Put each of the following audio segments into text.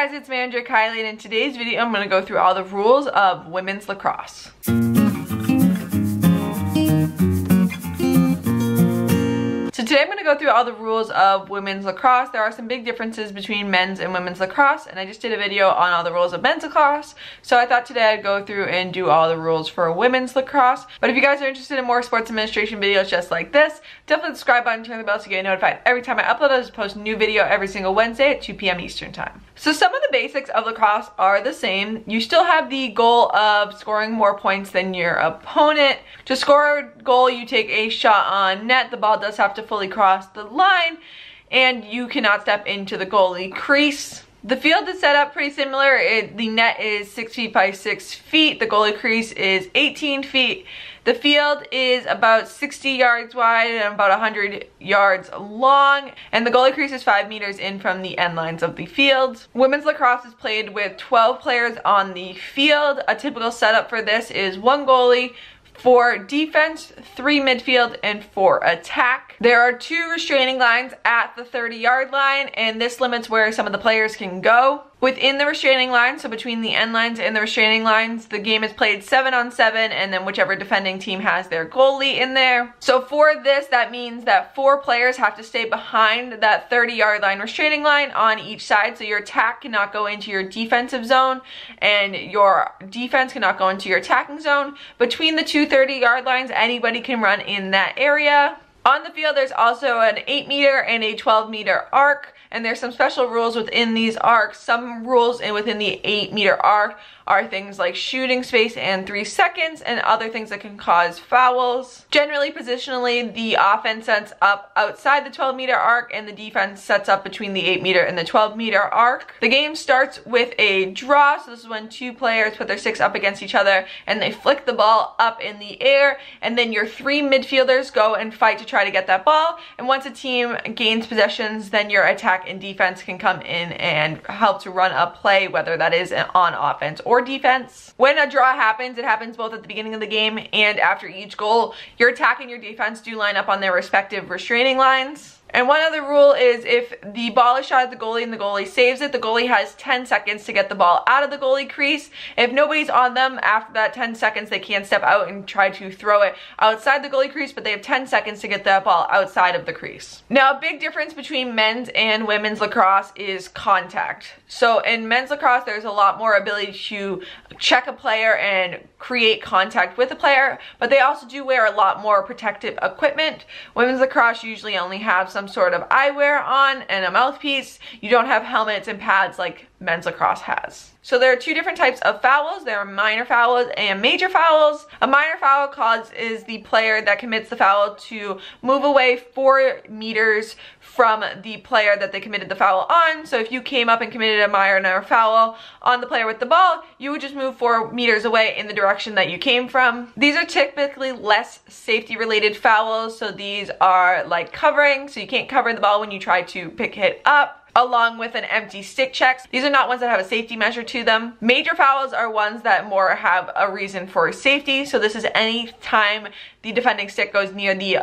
guys, it's manager Kylie, and in today's video I'm going to go through all the rules of women's lacrosse. So today I'm going to go through all the rules of women's lacrosse. There are some big differences between men's and women's lacrosse, and I just did a video on all the rules of men's lacrosse, so I thought today I'd go through and do all the rules for women's lacrosse. But if you guys are interested in more sports administration videos just like this, definitely subscribe button, turn the bell so you get notified every time I upload. I just post a new video every single Wednesday at 2 p.m. Eastern time. So some of the basics of lacrosse are the same. You still have the goal of scoring more points than your opponent. To score a goal, you take a shot on net. The ball does have to fully cross the line, and you cannot step into the goalie crease. The field is set up pretty similar. The net is 6 feet by 6 feet. The goalie crease is 18 feet. The field is about 60 yards wide and about 100 yards long, and the goalie crease is 5 meters in from the end lines of the field. Women's lacrosse is played with 12 players on the field. A typical setup for this is 1 goalie, 4 defense, 3 midfield, and 4 attack. There are 2 restraining lines at the 30-yard line, and this limits where some of the players can go. Within the restraining line, so between the end lines and the restraining lines, the game is played 7-on-7, and then whichever defending team has their goalie in there. So for this, that means that 4 players have to stay behind that 30-yard line restraining line on each side, so your attack cannot go into your defensive zone, and your defense cannot go into your attacking zone. Between the 2 30-yard lines, anybody can run in that area. On the field, there's also an 8-meter and a 12-meter arc, and there's some special rules within these arcs. Some rules within the 8-meter arc are things like shooting space and 3 seconds, and other things that can cause fouls. Generally, positionally, the offense sets up outside the 12-meter arc, and the defense sets up between the 8-meter and the 12-meter arc. The game starts with a draw, so this is when 2 players put their sticks up against each other, and they flick the ball up in the air, and then your 3 midfielders go and fight to try to get that ball, and once a team gains possessions, then your attack and defense can come in and help to run a play, whether that is on offense or defense. When a draw happens, it happens both at the beginning of the game and after each goal. Your attack and your defense do line up on their respective restraining lines. And one other rule is if the ball is shot at the goalie and the goalie saves it, the goalie has 10 seconds to get the ball out of the goalie crease. If nobody's on them after that 10 seconds, they can step out and try to throw it outside the goalie crease, but they have 10 seconds to get that ball outside of the crease. Now, a big difference between men's and women's lacrosse is contact. So in men's lacrosse, there's a lot more ability to check a player and create contact with a player, but they also do wear a lot more protective equipment. Women's lacrosse usually only have some sort of eyewear on and a mouthpiece. You don't have helmets and pads like men's lacrosse has. So there are 2 different types of fouls. There are minor fouls and major fouls. A minor foul causes the player that commits the foul to move away 4 meters from the player that they committed the foul on. So if you came up and committed a minor foul on the player with the ball, you would just move 4 meters away in the direction that you came from. These are typically less safety related fouls. So these are like covering, so you can't cover the ball when you try to pick it up, along with an empty stick checks. These are not ones that have a safety measure to them. Major fouls are ones that more have a reason for safety. So this is any time the defending stick goes near the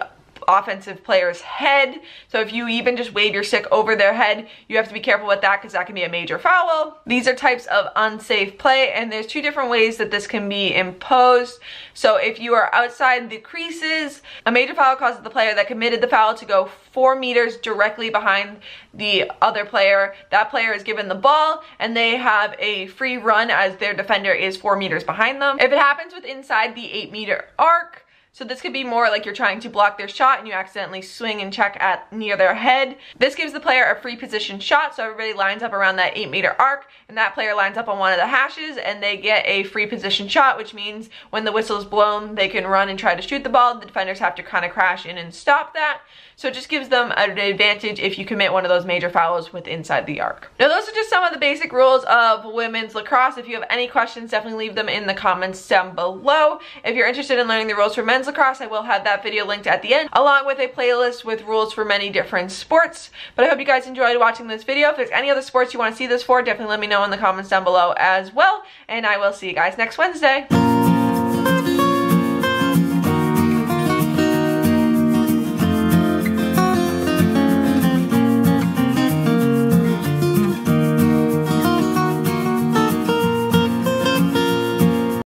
offensive player's head. So if you even just wave your stick over their head, you have to be careful with that because that can be a major foul. These are types of unsafe play, and there's 2 different ways that this can be imposed. So if you are outside the creases, a major foul causes the player that committed the foul to go 4 meters directly behind the other player. That player is given the ball, and they have a free run as their defender is 4 meters behind them. If it happens with inside the 8-meter arc, so this could be more like you're trying to block their shot and you accidentally swing and check at near their head. This gives the player a free position shot, so everybody lines up around that 8-meter arc, and that player lines up on one of the hashes and they get a free position shot, which means when the whistle is blown, they can run and try to shoot the ball. The defenders have to kind of crash in and stop that. So it just gives them an advantage if you commit one of those major fouls with inside the arc. Now those are just some of the basic rules of women's lacrosse. If you have any questions, definitely leave them in the comments down below. If you're interested in learning the rules for men's lacrosse, I will have that video linked at the end, along with a playlist with rules for many different sports. But I hope you guys enjoyed watching this video. If there's any other sports you want to see this for, definitely let me know in the comments down below as well. And I will see you guys next Wednesday.